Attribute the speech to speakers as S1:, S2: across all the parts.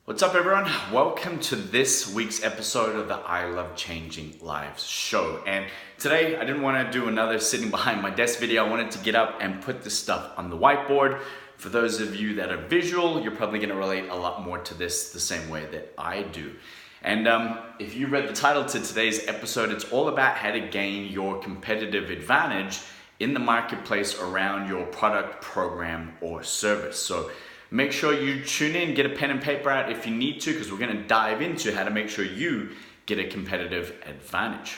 S1: What's up, everyone? Welcome to this week's episode of the I Love Changing Lives show. And today I didn't want to do another sitting behind my desk video. I wanted to get up and put this stuff on the whiteboard. For those of you that are visual, you're probably going to relate a lot more to this the same way that I do. And if you read the title to today's episode, it's all about how to gain your competitive advantage in the marketplace around your product, program, or service. So make sure you tune in, get a pen and paper out if you need to, because we're going to dive into how to make sure you get a competitive advantage.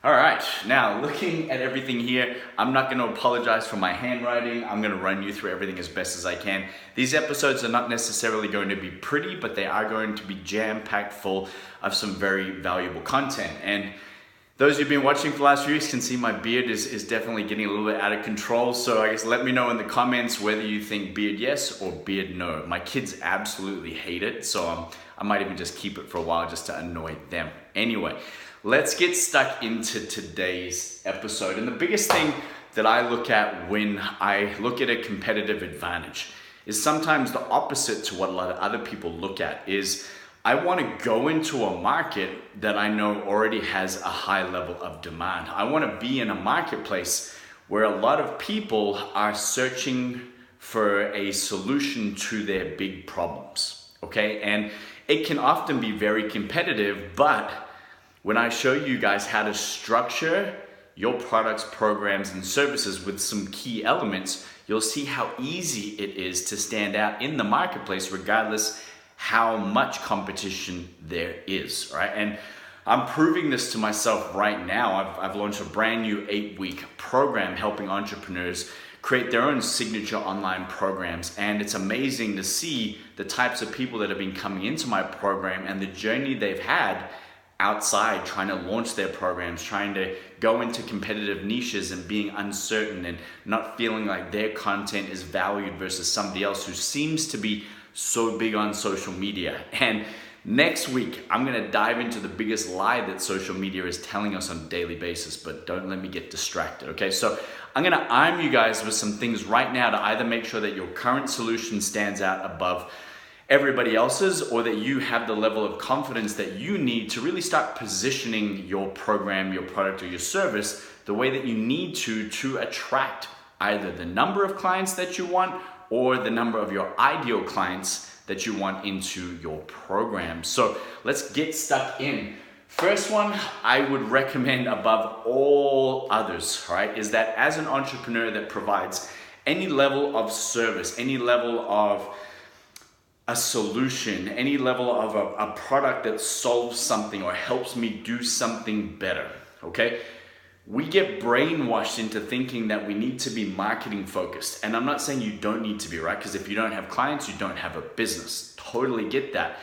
S1: All right, now looking at everything here, I'm not going to apologize for my handwriting. I'm going to run you through everything as best as I can. These episodes are not necessarily going to be pretty, but they are going to be jam-packed full of some very valuable content. And those who've been watching for the last few weeks can see my beard is definitely getting a little bit out of control. So I guess let me know in the comments whether you think beard yes or beard no. My kids absolutely hate it, so I might even just keep it for a while just to annoy them. Anyway, let's get stuck into today's episode. And the biggest thing that I look at when I look at a competitive advantage is sometimes the opposite to what a lot of other people look at is I want to go into a market that I know already has a high level of demand. I want to be in a marketplace where a lot of people are searching for a solution to their big problems, okay? And it can often be very competitive, but when I show you guys how to structure your products, programs, and services with some key elements, you'll see how easy it is to stand out in the marketplace regardless how much competition there is, right? And I'm proving this to myself right now. I've launched a brand new 8-week program helping entrepreneurs create their own signature online programs. And it's amazing to see the types of people that have been coming into my program and the journey they've had outside trying to launch their programs, trying to go into competitive niches and being uncertain and not feeling like their content is valued versus somebody else who seems to be so big on social media. And next week, I'm gonna dive into the biggest lie that social media is telling us on a daily basis, but don't let me get distracted, okay? So I'm gonna arm you guys with some things right now to either make sure that your current solution stands out above everybody else's, or that you have the level of confidence that you need to really start positioning your program, your product, or your service the way that you need to attract either the number of clients that you want or the number of your ideal clients that you want into your program. So let's get stuck in. First one I would recommend above all others, right, is that as an entrepreneur that provides any level of service, any level of a solution, any level of a product that solves something or helps me do something better, okay? We get brainwashed into thinking that we need to be marketing focused. And I'm not saying you don't need to be, right? Because if you don't have clients, you don't have a business. Totally get that.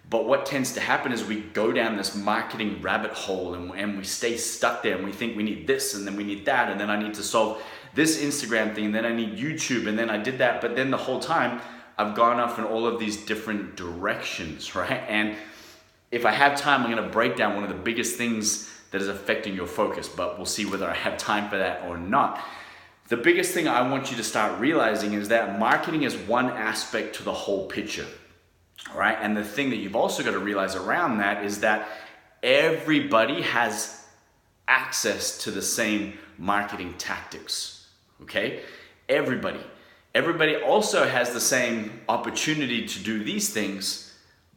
S1: But what tends to happen is we go down this marketing rabbit hole and we stay stuck there and we think we need this and then we need that and then I need to solve this Instagram thing and then I need YouTube and then I did that. But then the whole time I've gone off in all of these different directions, right? And if I have time, I'm gonna break down one of the biggest things that is affecting your focus, but we'll see whether I have time for that or not. The biggest thing I want you to start realizing is that marketing is one aspect to the whole picture, all right? And the thing that you've also got to realize around that is that everybody has access to the same marketing tactics, okay? Everybody also has the same opportunity to do these things,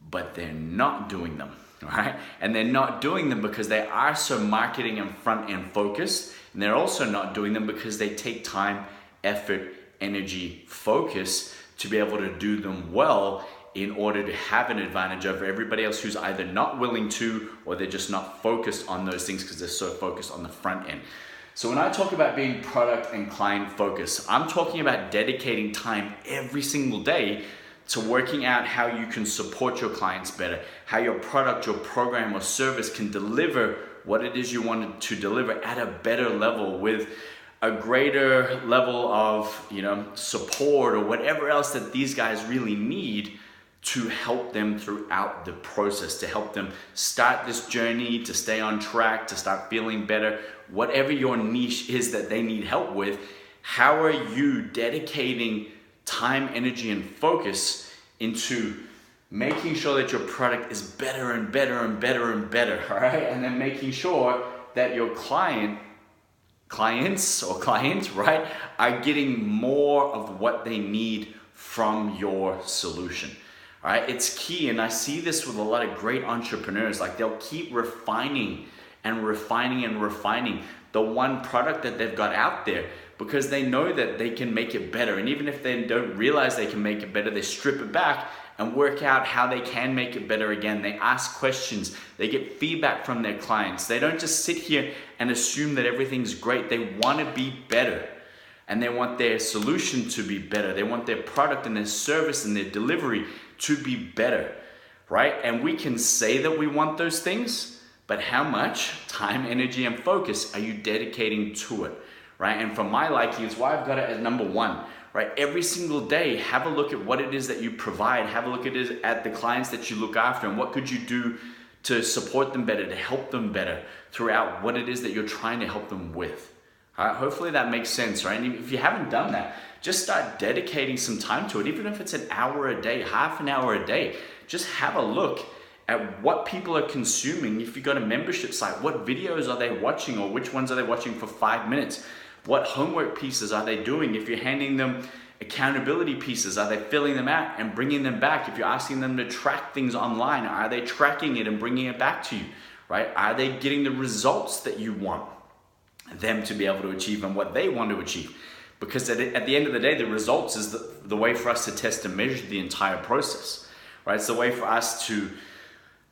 S1: but they're not doing them. Right? And they're not doing them because they are so marketing and front-end focused, and they're also not doing them because they take time, effort, energy, focus to be able to do them well in order to have an advantage over everybody else who's either not willing to or they're just not focused on those things because they're so focused on the front end. So when I talk about being product and client focused, I'm talking about dedicating time every single day to working out how you can support your clients better, how your product, your program, or service can deliver what it is you want to deliver at a better level with a greater level of, support or whatever else that these guys really need to help them throughout the process, to help them start this journey, to stay on track, to start feeling better, whatever your niche is that they need help with. How are you dedicating time, energy, and focus into making sure that your product is better and better and better and better, all right? And then making sure that your clients, right, are getting more of what they need from your solution. All right, it's key, and I see this with a lot of great entrepreneurs. Like, they'll keep refining and refining and refining the one product that they've got out there because they know that they can make it better. And even if they don't realize they can make it better, they strip it back and work out how they can make it better again. They ask questions, they get feedback from their clients. They don't just sit here and assume that everything's great. They want to be better, and they want their solution to be better. They want their product and their service and their delivery to be better, right? And we can say that we want those things, but how much time, energy, and focus are you dedicating to it, right? And for my liking, it's why I've got it as number one, right? Every single day, have a look at what it is that you provide. Have a look at the clients that you look after, and what could you do to support them better, to help them better throughout what it is that you're trying to help them with. All right, hopefully that makes sense, right? And if you haven't done that, just start dedicating some time to it. Even if it's an hour a day, half an hour a day, just have a look at what people are consuming. If you've got a membership site, what videos are they watching, or which ones are they watching for 5 minutes? What homework pieces are they doing? If you're handing them accountability pieces, are they filling them out and bringing them back? If you're asking them to track things online, are they tracking it and bringing it back to you, right? Are they getting the results that you want them to be able to achieve and what they want to achieve? Because at the end of the day, the results is the way for us to test and measure the entire process, right? It's the way for us to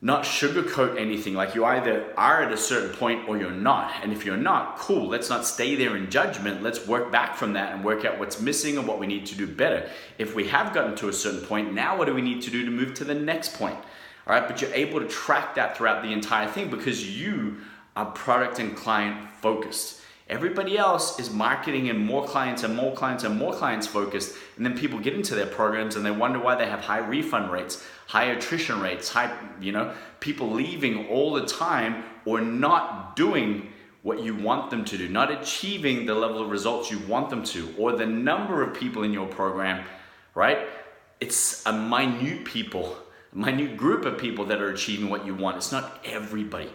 S1: not sugarcoat anything. Like, you either are at a certain point or you're not. And if you're not, cool, let's not stay there in judgment. Let's work back from that and work out what's missing and what we need to do better. If we have gotten to a certain point, now what do we need to do to move to the next point? All right, but you're able to track that throughout the entire thing because you are product and client focused. Everybody else is marketing and more clients and more clients and more clients focused, and then people get into their programs and they wonder why they have high refund rates, high attrition rates, people leaving all the time or not doing what you want them to do, not achieving the level of results you want them to, or the number of people in your program, right? It's a minute group of people that are achieving what you want. It's not everybody.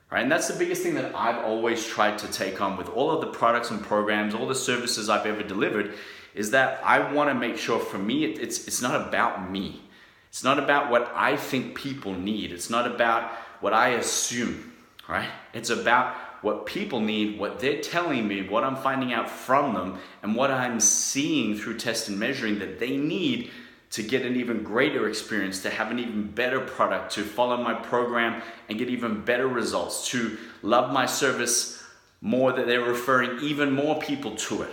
S1: Right? And that's the biggest thing that I've always tried to take on with all of the products and programs, all the services I've ever delivered, is that I want to make sure, for me, it's not about me. It's not about what I think people need. It's not about what I assume, right? It's about what people need, what they're telling me, what I'm finding out from them, and what I'm seeing through test and measuring that they need to get an even greater experience, to have an even better product, to follow my program and get even better results, to love my service more, that they're referring even more people to it,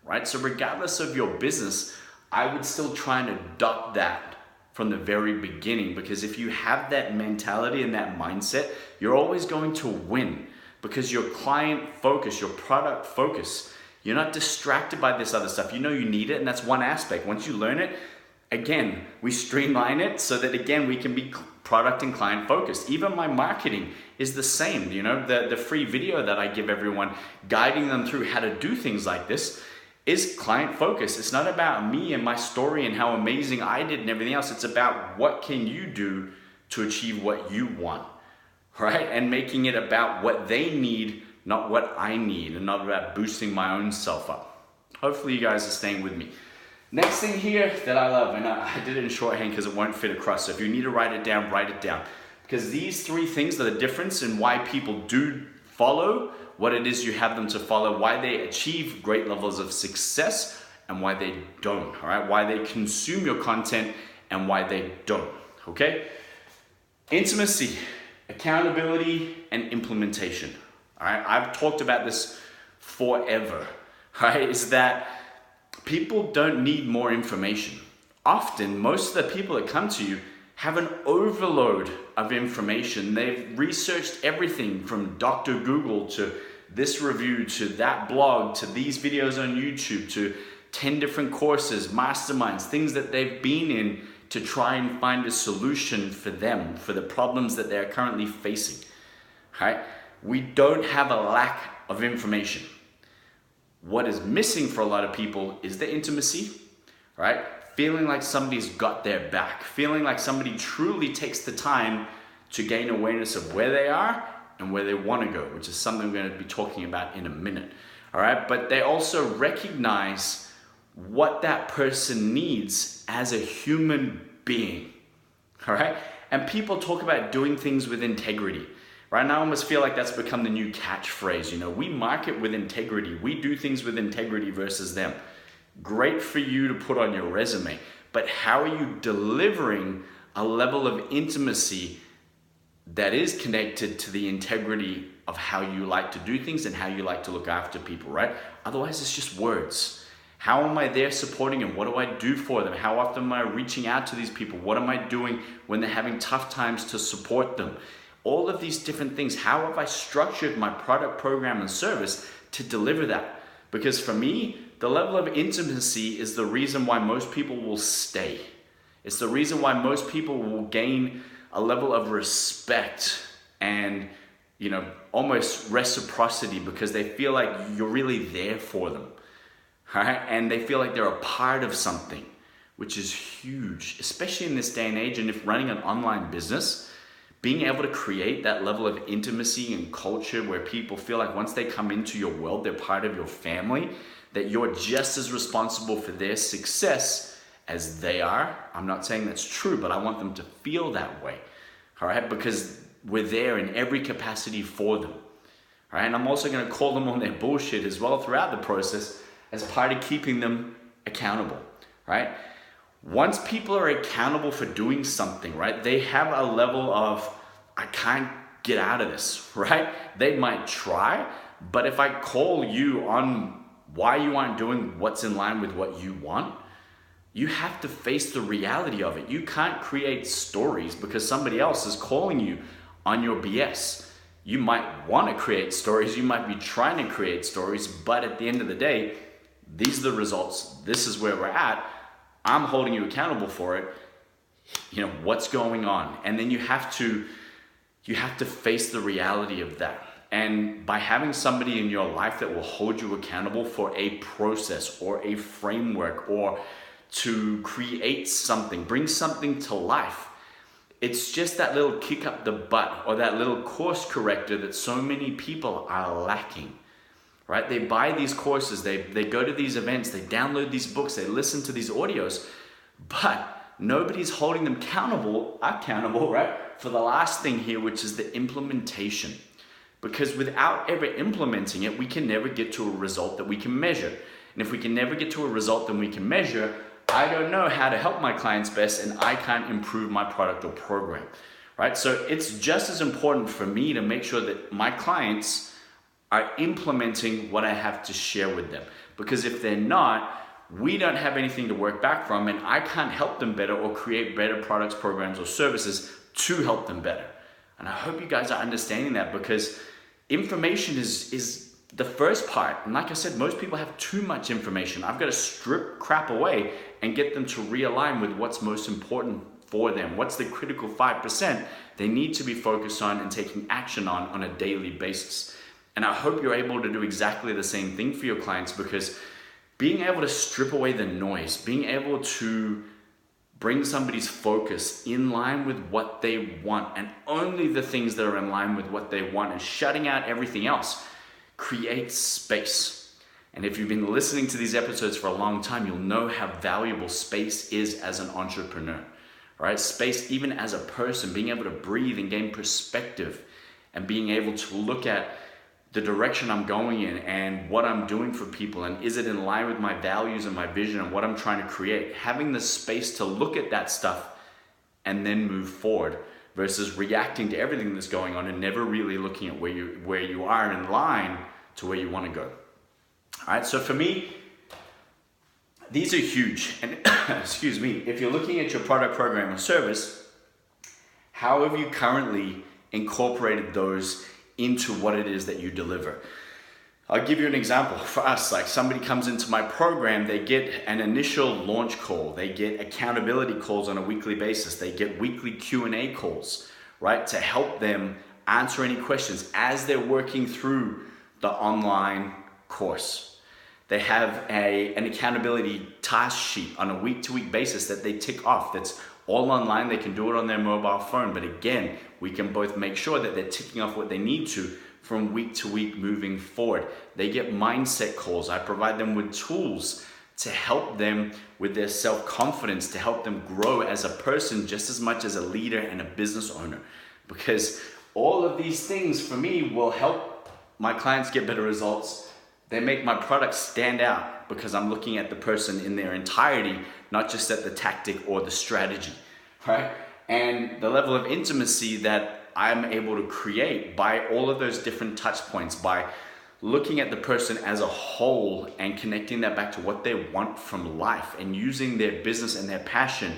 S1: right? So regardless of your business, I would still try and adopt that from the very beginning, because if you have that mentality and that mindset, you're always going to win, because your client focus, your product focus, you're not distracted by this other stuff. You know you need it, and that's one aspect. Once you learn it, again, we streamline it so that, again, we can be product and client focused. Even my marketing is the same. The free video that I give everyone, guiding them through how to do things like this, is client focused. It's not about me and my story and how amazing I did and everything else. It's about what can you do to achieve what you want, right? And making it about what they need, not what I need, and not about boosting my own self up. Hopefully you guys are staying with me. Next thing here that I love, and I did it in shorthand because it won't fit across, so if you need to write it down, write it down. Because these three things are the difference in why people do follow what it is you have them to follow, why they achieve great levels of success, and why they don't, all right? Why they consume your content and why they don't, okay? Intimacy, accountability, and implementation, all right? I've talked about this forever, right? Is that people don't need more information. Often, most of the people that come to you have an overload of information. They've researched everything from Dr. Google to this review to that blog to these videos on YouTube to 10 different courses, masterminds, things that they've been in to try and find a solution for them, for the problems that they're currently facing. Right? We don't have a lack of information. What is missing for a lot of people is the intimacy, right? feeling like somebody's got their back, feeling like somebody truly takes the time to gain awareness of where they are and where they want to go, which is something we're going to be talking about in a minute. All right, but they also recognize what that person needs as a human being. All right, and people talk about doing things with integrity. Right now, I almost feel like that's become the new catchphrase. You know, we market with integrity. We do things with integrity versus them. Great for you to put on your resume, but how are you delivering a level of intimacy that is connected to the integrity of how you like to do things and how you like to look after people, right? Otherwise, it's just words. How am I there supporting them? What do I do for them? How often am I reaching out to these people? What am I doing when they're having tough times to support them? All of these different things. How have I structured my product, program, and service to deliver that? Because for me, the level of intimacy is the reason why most people will stay. It's the reason why most people will gain a level of respect and, you know, almost reciprocity, because they feel like you're really there for them, right? And they feel like they're a part of something, which is huge, especially in this day and age. And if running an online business, being able to create that level of intimacy and culture where people feel like once they come into your world, they're part of your family, that you're just as responsible for their success as they are. I'm not saying that's true, but I want them to feel that way, all right? Because we're there in every capacity for them, all right? And I'm also gonna call them on their bullshit as well throughout the process as part of keeping them accountable, right? Once people are accountable for doing something, right, they have a level of, I can't get out of this, right? They might try, but if I call you on why you aren't doing what's in line with what you want, you have to face the reality of it. You can't create stories because somebody else is calling you on your BS. You might want to create stories, you might be trying to create stories, but at the end of the day, these are the results. This is where we're at. I'm holding you accountable for it. You know, what's going on? And then you have to face the reality of that. And by having somebody in your life that will hold you accountable for a process or a framework or to create something, bring something to life, it's just that little kick up the butt or that little course corrector that so many people are lacking, right? They buy these courses, they go to these events, they download these books, they listen to these audios, but nobody's holding them accountable, right? For the last thing here, which is the implementation. Because without ever implementing it, we can never get to a result that we can measure. And if we can never get to a result that we can measure, I don't know how to help my clients best and I can't improve my product or program, right? So it's just as important for me to make sure that my clients are implementing what I have to share with them. Because if they're not, we don't have anything to work back from and I can't help them better or create better products, programs, or services to help them better. And I hope you guys are understanding that, because information is the first part. And like I said, most people have too much information. I've got to strip crap away and get them to realign with what's most important for them. What's the critical 5% they need to be focused on and taking action on a daily basis. And I hope you're able to do exactly the same thing for your clients, because being able to strip away the noise, being able to bring somebody's focus in line with what they want and only the things that are in line with what they want and shutting out everything else creates space. And if you've been listening to these episodes for a long time, you'll know how valuable space is as an entrepreneur, right? Space, even as a person, being able to breathe and gain perspective and being able to look at the direction I'm going in and what I'm doing for people, and is it in line with my values and my vision and what I'm trying to create. Having the space to look at that stuff and then move forward versus reacting to everything that's going on and never really looking at where you are in line to where you want to go. All right, so for me, these are huge. And excuse me, if you're looking at your product, program, or service, how have you currently incorporated those into what it is that you deliver? I'll give you an example. For us, like somebody comes into my program, they get an initial launch call, they get accountability calls on a weekly basis, they get weekly Q&A calls, right, to help them answer any questions as they're working through the online course. They have an accountability task sheet on a week-to-week basis that they tick off. That's all online. They can do it on their mobile phone. But again, we can both make sure that they're ticking off what they need to from week to week moving forward. They get mindset calls. I provide them with tools to help them with their self-confidence, to help them grow as a person just as much as a leader and a business owner. Because all of these things for me will help my clients get better results. They make my products stand out because I'm looking at the person in their entirety, not just at the tactic or the strategy, right? And the level of intimacy that I'm able to create by all of those different touch points, by looking at the person as a whole and connecting that back to what they want from life and using their business and their passion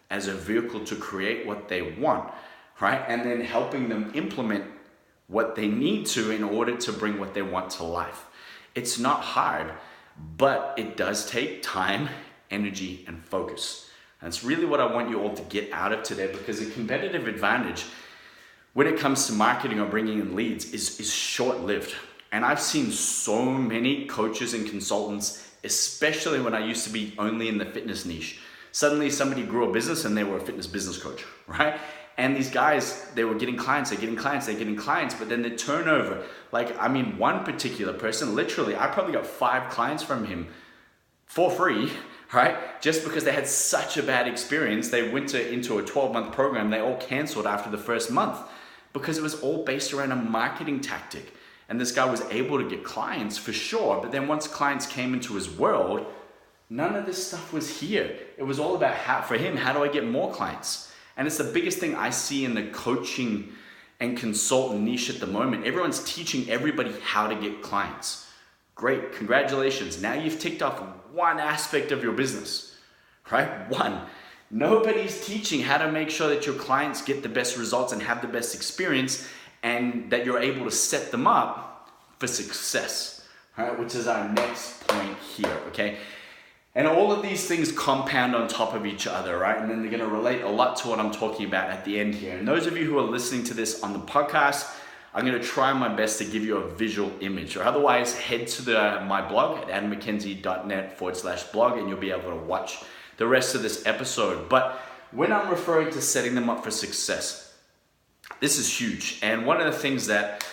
S1: as a vehicle to create what they want, right? And then helping them implement what they need to in order to bring what they want to life. It's not hard, but it does take time, energy, and focus. And it's really what I want you all to get out of today, because a competitive advantage when it comes to marketing or bringing in leads is short-lived. And I've seen so many coaches and consultants, especially when I used to be only in the fitness niche. Suddenly somebody grew a business and they were a fitness business coach, right? And these guys, they were getting clients, but then the turnover, one particular person, literally, I probably got 5 clients from him for free, right? Just because they had such a bad experience. They went into a 12-month program, they all canceled after the first month because it was all based around a marketing tactic. And this guy was able to get clients for sure, but then once clients came into his world, none of this stuff was here. It was all about how do I get more clients? And it's the biggest thing I see in the coaching and consultant niche at the moment. Everyone's teaching everybody how to get clients. Great, congratulations. Now you've ticked off one aspect of your business, right? One. Nobody's teaching how to make sure that your clients get the best results and have the best experience, and that you're able to set them up for success, right? Which is our next point here, okay? And all of these things compound on top of each other, right? And then they're gonna relate a lot to what I'm talking about at the end here. And those of you who are listening to this on the podcast, I'm gonna try my best to give you a visual image, or otherwise head to my blog at adammckenzie.net/blog and you'll be able to watch the rest of this episode. But when I'm referring to setting them up for success, this is huge. And one of the things that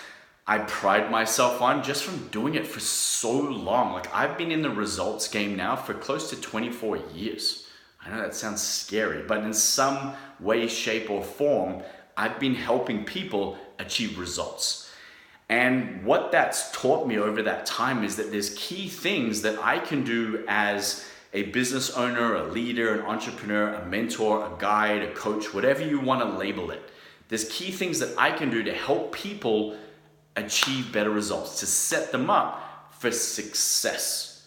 S1: I pride myself on just from doing it for so long, I've been in the results game now for close to 24 years. I know that sounds scary, but in some way, shape, or form, I've been helping people achieve results. And what that's taught me over that time is that there's key things that I can do as a business owner, a leader, an entrepreneur, a mentor, a guide, a coach, whatever you want to label it. There's key things that I can do to help people achieve better results, to set them up for success.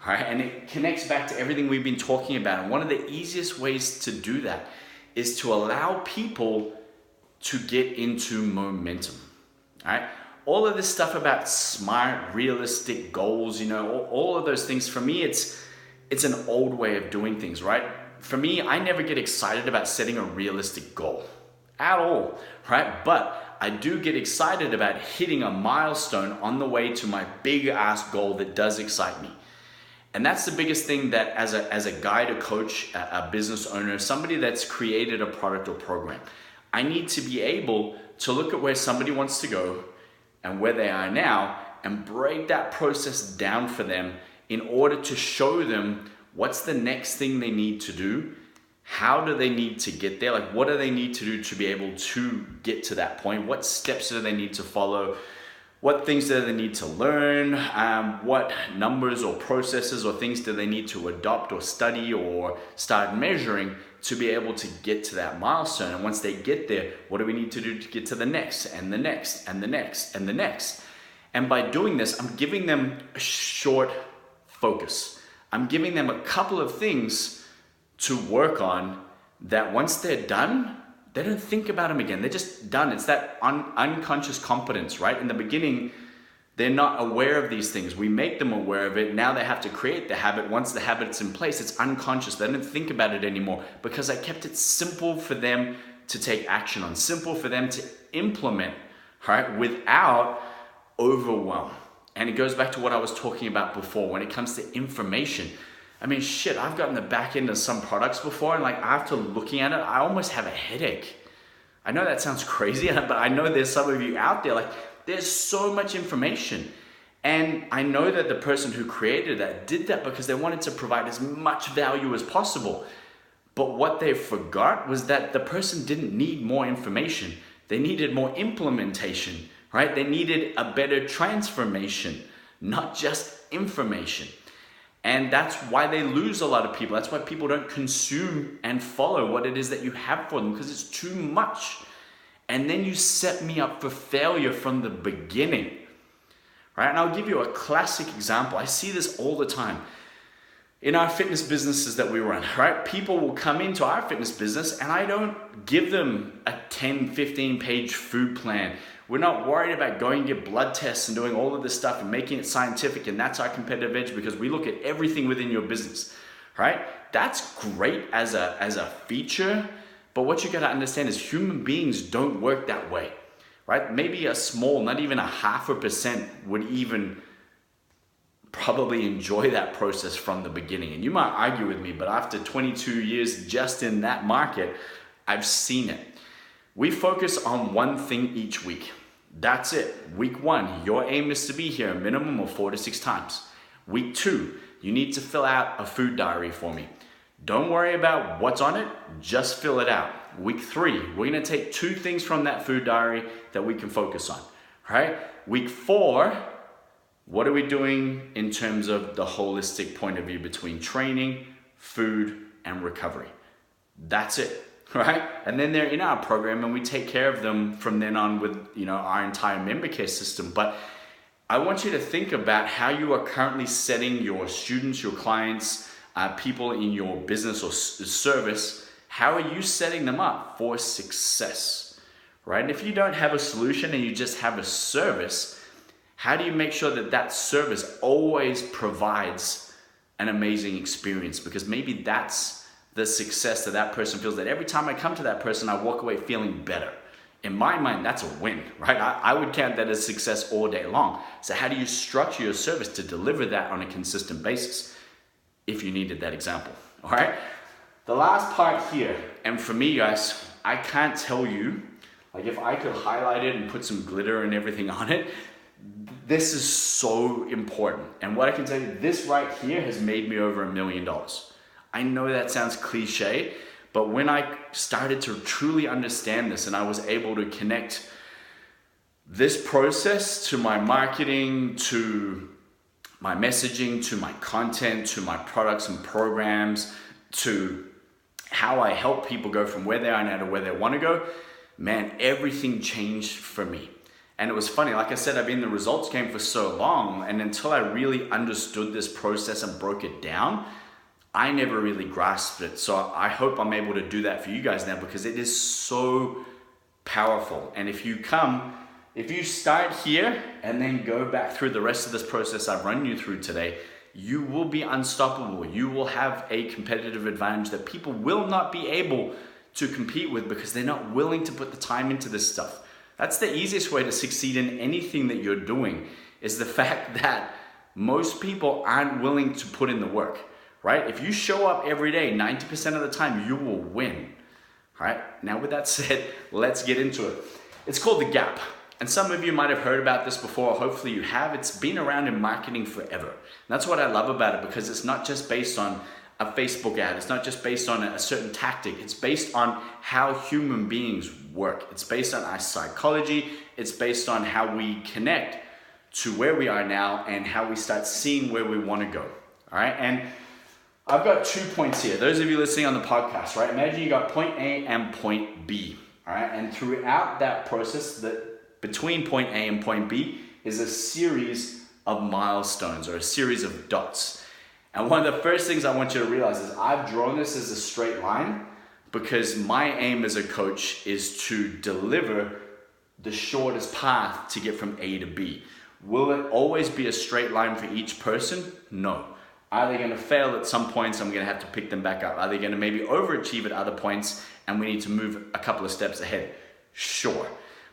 S1: All right? And it connects back to everything we've been talking about. And one of the easiest ways to do that is to allow people to get into momentum. All right? All of this stuff about smart, realistic goals, all of those things, for me, it's an old way of doing things, right? For me, I never get excited about setting a realistic goal at all, right? But I do get excited about hitting a milestone on the way to my big ass goal that does excite me. And that's the biggest thing that as a guide, a coach, a business owner, somebody that's created a product or program, I need to be able to look at where somebody wants to go and where they are now and break that process down for them in order to show them what's the next thing they need to do. How do they need to get there? What do they need to do to be able to get to that point? What steps do they need to follow? What things do they need to learn? What numbers or processes or things do they need to adopt or study or start measuring to be able to get to that milestone? And once they get there, what do we need to do to get to the next and the next and the next and the next? And by doing this, I'm giving them a short focus. I'm giving them a couple of things to work on that once they're done, they don't think about them again. They're just done. It's that unconscious competence, right? In the beginning, they're not aware of these things. We make them aware of it. Now they have to create the habit. Once the habit's in place, it's unconscious. They don't think about it anymore because I kept it simple for them to take action on, simple for them to implement, right? Without overwhelm. And it goes back to what I was talking about before when it comes to information. I mean, shit, I've gotten the back end of some products before, and like after looking at it, I almost have a headache. I know that sounds crazy, but I know there's some of you out there, like there's so much information. And I know that the person who created that did that because they wanted to provide as much value as possible. But what they forgot was that the person didn't need more information. They needed more implementation, right? They needed a better transformation, not just information. And that's why they lose a lot of people. That's why people don't consume and follow what it is that you have for them, because it's too much. And then you set me up for failure from the beginning, right? And I'll give you a classic example. I see this all the time in our fitness businesses that we run, right? People will come into our fitness business and I don't give them a 10, 15 page food plan. We're not worried about going to get blood tests and doing all of this stuff and making it scientific, and that's our competitive edge because we look at everything within your business, right? That's great as a feature, but what you gotta understand is human beings don't work that way, right? Maybe a small, not even 0.5% would even probably enjoy that process from the beginning. And you might argue with me, but after 22 years just in that market, I've seen it. We focus on one thing each week. That's it. Week 1, your aim is to be here a minimum of 4 to 6 times. Week 2, you need to fill out a food diary for me. Don't worry about what's on it, just fill it out. Week 3, we're gonna take 2 things from that food diary that we can focus on, right? Week 4, what are we doing in terms of the holistic point of view between training, food, and recovery? That's it. Right? And then they're in our program and we take care of them from then on with, our entire member care system. But I want you to think about how you are currently setting your students, your clients, people in your business or service. How are you setting them up for success? Right? And if you don't have a solution and you just have a service, how do you make sure that that service always provides an amazing experience? Because maybe that's the success that person feels, that every time I come to that person, I walk away feeling better. In my mind, that's a win, right? I would count that as success all day long. So how do you structure your service to deliver that on a consistent basis? If you needed that example, all right? The last part here, and for me, guys, I can't tell you, like if I could highlight it and put some glitter and everything on it, this is so important. And what I can tell you, this right here has made me over $1 million. I know that sounds cliche, but when I started to truly understand this and I was able to connect this process to my marketing, to my messaging, to my content, to my products and programs, to how I help people go from where they are now to where they want to go, man, everything changed for me. And it was funny, like I said, I've been in the results game for so long, and until I really understood this process and broke it down, I never really grasped it. So I hope I'm able to do that for you guys now because it is so powerful. And if you start here and then go back through the rest of this process I've run you through today, you will be unstoppable. You will have a competitive advantage that people will not be able to compete with because they're not willing to put the time into this stuff. That's the easiest way to succeed in anything that you're doing, is the fact that most people aren't willing to put in the work. Right? If you show up every day, 90% of the time, you will win. All right? Now, with that said, let's get into it. It's called the gap. And some of you might have heard about this before. Hopefully you have. It's been around in marketing forever. And that's what I love about it, because it's not just based on a Facebook ad. It's not just based on a certain tactic. It's based on how human beings work. It's based on our psychology. It's based on how we connect to where we are now and how we start seeing where we want to go. All right? And I've got 2 points here. Those of you listening on the podcast, right? Imagine you got point A and point B, all right? And throughout that process, between point A and point B is a series of milestones or a series of dots. And one of the first things I want you to realize is I've drawn this as a straight line because my aim as a coach is to deliver the shortest path to get from A to B. Will it always be a straight line for each person? No. Are they going to fail at some points? I'm going to have to pick them back up. Are they going to maybe overachieve at other points and we need to move a couple of steps ahead? Sure.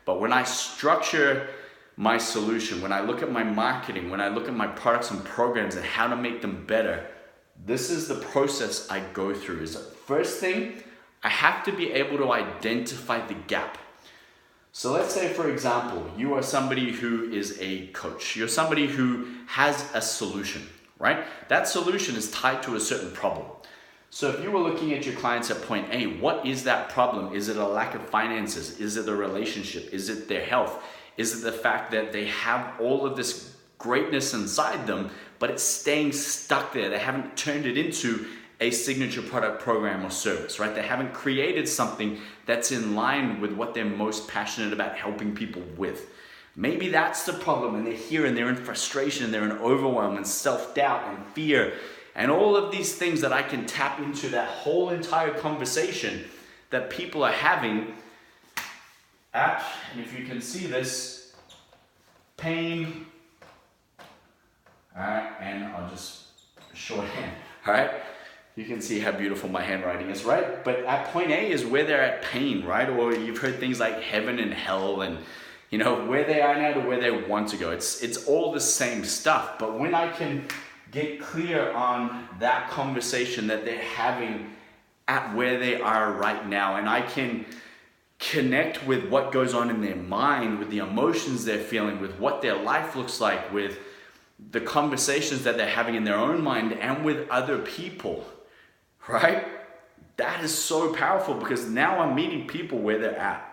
S1: But when I structure my solution, when I look at my marketing, when I look at my products and programs and how to make them better, this is the process I go through. Is first thing, I have to be able to identify the gap. So let's say, for example, you are somebody who is a coach. You're somebody who has a solution, right? That solution is tied to a certain problem. So if you were looking at your clients at point A, what is that problem? Is it a lack of finances? Is it a relationship? Is it their health? Is it the fact that they have all of this greatness inside them, but it's staying stuck there? They haven't turned it into a signature product, program, or service, right? They haven't created something that's in line with what they're most passionate about helping people with. Maybe that's the problem, and they're here and they're in frustration, they're in overwhelm and self-doubt and fear and all of these things that I can tap into that whole entire conversation that people are having at, and if you can see this, pain, all right, and I'll just shorthand, all right? You can see how beautiful my handwriting is, right? But at point A is where they're at pain, right? Or you've heard things like heaven and hell and, you know, where they are now to where they want to go. It's all the same stuff. But when I can get clear on that conversation that they're having at where they are right now, and I can connect with what goes on in their mind, with the emotions they're feeling, with what their life looks like, with the conversations that they're having in their own mind and with other people, right? That is so powerful, because now I'm meeting people where they're at.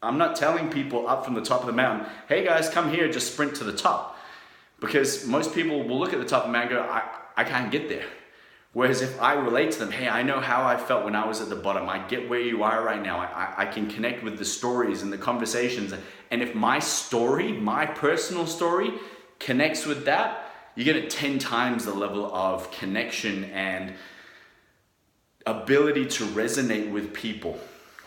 S1: I'm not telling people up from the top of the mountain, hey guys, come here, just sprint to the top. Because most people will look at the top of the mountain and go, I can't get there. Whereas if I relate to them, hey, I know how I felt when I was at the bottom. I get where you are right now. I can connect with the stories and the conversations. And if my story, my personal story, connects with that, you get it 10 times the level of connection and ability to resonate with people,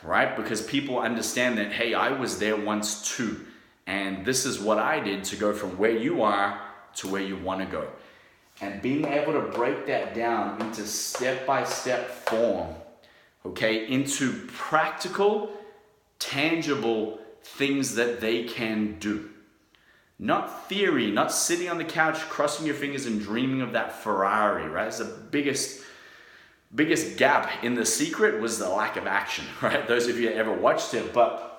S1: right? Because people understand that, hey, I was there once too. And this is what I did to go from where you are to where you want to go. And being able to break that down into step-by-step form, okay, into practical, tangible things that they can do. Not theory, not sitting on the couch, crossing your fingers and dreaming of that Ferrari, right? It's the biggest gap in The Secret was the lack of action, right? Those of you that ever watched it. But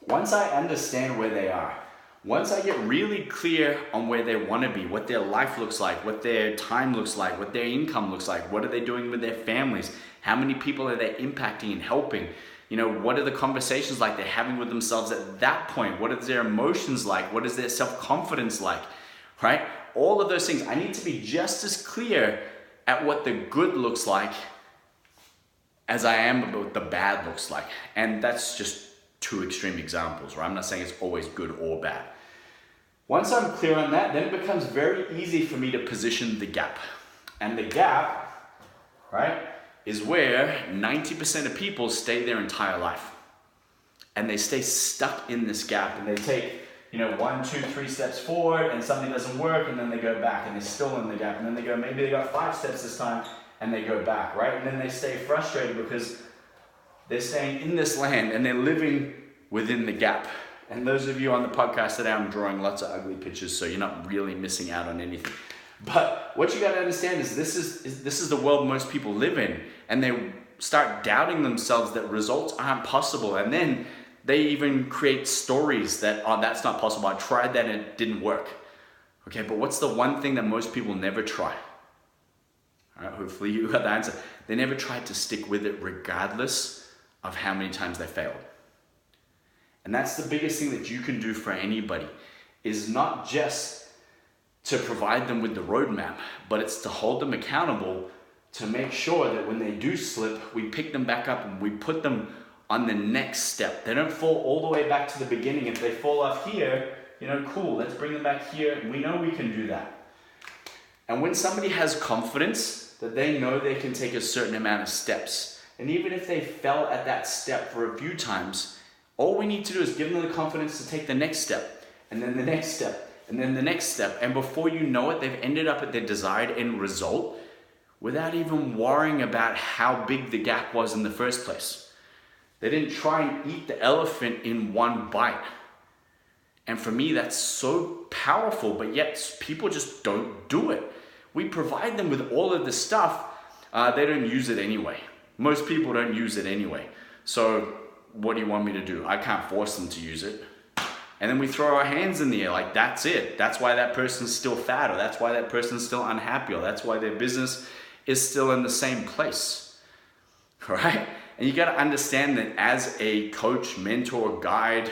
S1: once I understand where they are, once I get really clear on where they want to be, what their life looks like, what their time looks like, what their income looks like, what are they doing with their families, how many people are they impacting and helping, you know, what are the conversations like they're having with themselves at that point, what are their emotions like, what is their self-confidence like, right? All of those things, I need to be just as clear at what the good looks like as I am about what the bad looks like. And that's just two extreme examples, right? I'm not saying it's always good or bad. Once I'm clear on that, then it becomes very easy for me to position the gap. And the gap, right, is where 90% of people stay their entire life. And they stay stuck in this gap, and they take, you know, 1, 2, 3 steps forward and something doesn't work, and then they go back and they're still in the gap. And then they go, maybe they got 5 steps this time and they go back, right? And then they stay frustrated because they're staying in this land and they're living within the gap. And those of you on the podcast today, I'm drawing lots of ugly pictures, so you're not really missing out on anything. But what you got to understand is this is the world most people live in, and they start doubting themselves that results aren't possible, and then they even create stories that, oh, that's not possible. I tried that and it didn't work. Okay, but what's the one thing that most people never try? All right, hopefully you got the answer. They never tried to stick with it regardless of how many times they failed. And that's the biggest thing that you can do for anybody, is not just to provide them with the roadmap, but it's to hold them accountable to make sure that when they do slip, we pick them back up and we put them on the next step. They don't fall all the way back to the beginning. If they fall off here, you know, cool, let's bring them back here. We know we can do that. And when somebody has confidence that they know they can take a certain amount of steps, and even if they fell at that step for a few times, all we need to do is give them the confidence to take the next step, and then the next step, and then the next step. And before you know it, they've ended up at their desired end result without even worrying about how big the gap was in the first place. They didn't try and eat the elephant in one bite. And for me, that's so powerful, but yet people just don't do it. We provide them with all of this stuff, they don't use it anyway. Most people don't use it anyway. So what do you want me to do? I can't force them to use it. And then we throw our hands in the air like that's it. That's why that person's still fat, or that's why that person's still unhappy, or that's why their business is still in the same place, right? And you got to understand that as a coach, mentor, guide,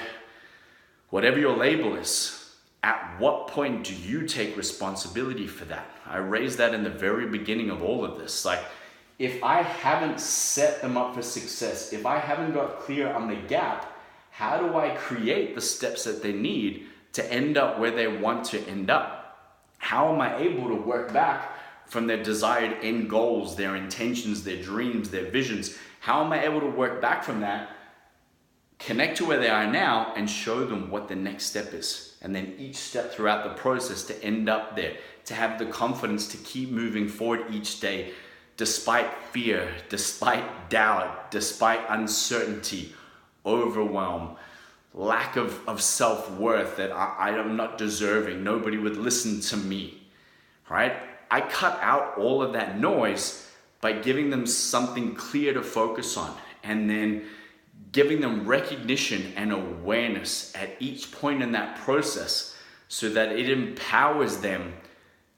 S1: whatever your label is, at what point do you take responsibility for that? I raised that in the very beginning of all of this. Like, if I haven't set them up for success, if I haven't got clear on the gap, how do I create the steps that they need to end up where they want to end up? How am I able to work back from their desired end goals, their intentions, their dreams, their visions? How am I able to work back from that, connect to where they are now, and show them what the next step is? And then each step throughout the process to end up there, to have the confidence to keep moving forward each day, despite fear, despite doubt, despite uncertainty, overwhelm, lack of self-worth, that I am not deserving, nobody would listen to me, right? I cut out all of that noise by giving them something clear to focus on, and then giving them recognition and awareness at each point in that process, so that it empowers them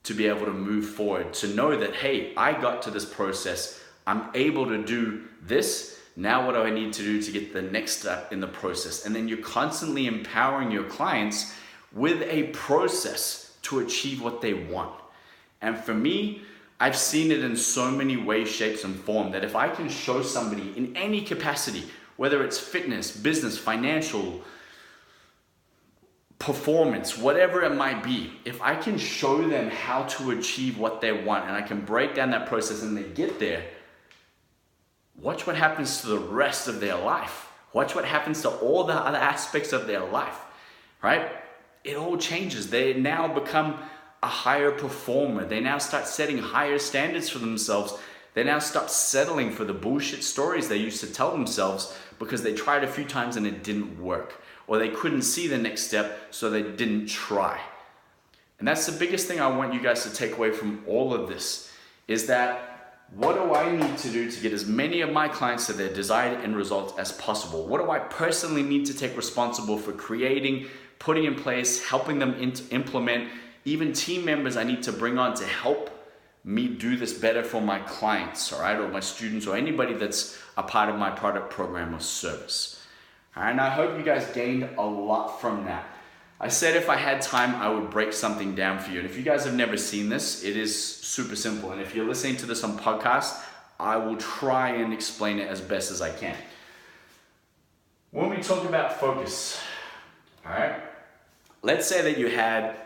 S1: to be able to move forward, to know that, hey, I got to this process, I'm able to do this, now what do I need to do to get the next step in the process? And then you're constantly empowering your clients with a process to achieve what they want. And for me, I've seen it in so many ways, shapes, and forms, that if I can show somebody in any capacity, whether it's fitness, business, financial, performance, whatever it might be, if I can show them how to achieve what they want, and I can break down that process and they get there, watch what happens to the rest of their life. Watch what happens to all the other aspects of their life, right? It all changes. They now become a higher performer. They now start setting higher standards for themselves. They now stop settling for the bullshit stories they used to tell themselves because they tried a few times and it didn't work, or they couldn't see the next step, so they didn't try. And that's the biggest thing I want you guys to take away from all of this, is that what do I need to do to get as many of my clients to their desired end results as possible? What do I personally need to take responsible for creating, putting in place, helping them implement, even team members I need to bring on to help me do this better for my clients, all right, or my students, or anybody that's a part of my product, program, or service. All right, and I hope you guys gained a lot from that. I said if I had time, I would break something down for you. And if you guys have never seen this, it is super simple. And if you're listening to this on podcast, I will try and explain it as best as I can. When we talk about focus, all right, let's say that you had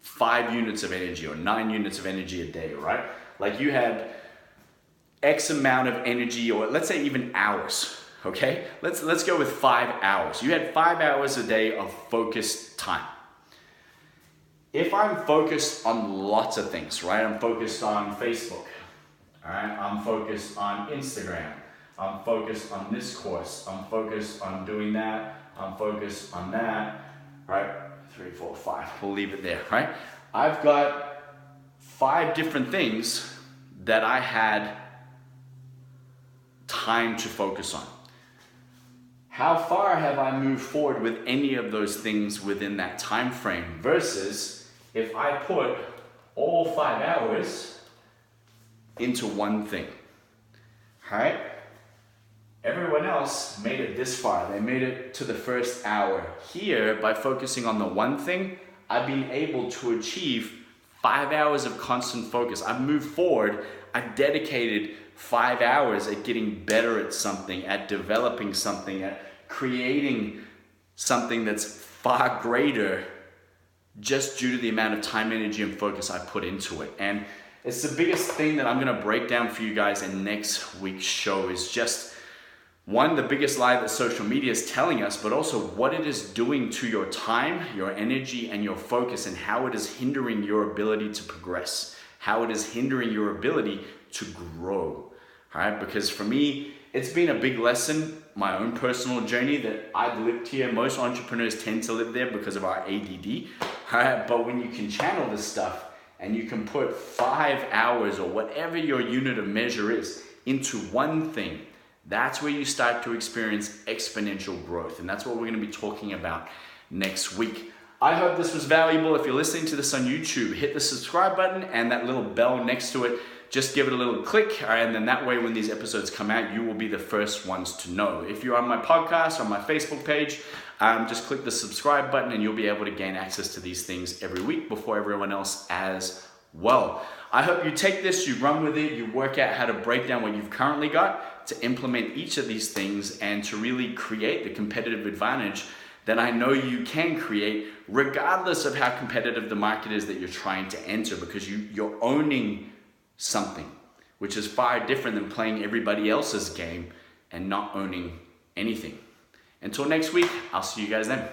S1: 5 units of energy or 9 units of energy a day, right? Like you had X amount of energy, or let's say even hours. Okay, let's go with 5 hours. You had 5 hours a day of focused time. If I'm focused on lots of things, right? I'm focused on Facebook, all right? I'm focused on Instagram. I'm focused on this course. I'm focused on doing that. I'm focused on that, right? 3, 4, 5, we'll leave it there, right? I've got 5 different things that I had time to focus on. How far have I moved forward with any of those things within that time frame, versus if I put all 5 hours into one thing, right? Everyone else made it this far. They made it to the first hour. Here, by focusing on the one thing, I've been able to achieve 5 hours of constant focus. I've moved forward. I've dedicated 5 hours at getting better at something, at developing something, at creating something that's far greater, just due to the amount of time, energy, and focus I put into it. And it's the biggest thing that I'm gonna break down for you guys in next week's show, is just one, the biggest lie that social media is telling us, but also what it is doing to your time, your energy, and your focus, and how it is hindering your ability to progress, how it is hindering your ability to grow, all right? Because for me, it's been a big lesson, my own personal journey that I've lived here. Most entrepreneurs tend to live there because of our ADD. But when you can channel this stuff and you can put 5 hours or whatever your unit of measure is into one thing, that's where you start to experience exponential growth. And that's what we're going to be talking about next week. I hope this was valuable. If you're listening to this on YouTube, hit the subscribe button and that little bell next to it. Just give it a little click, and then that way when these episodes come out, you will be the first ones to know. If you're on my podcast, on my Facebook page, just click the subscribe button and you'll be able to gain access to these things every week before everyone else as well. I hope you take this, you run with it, you work out how to break down what you've currently got to implement each of these things and to really create the competitive advantage that I know you can create regardless of how competitive the market is that you're trying to enter, because you're owning something, which is far different than playing everybody else's game and not owning anything. Until next week, I'll see you guys then.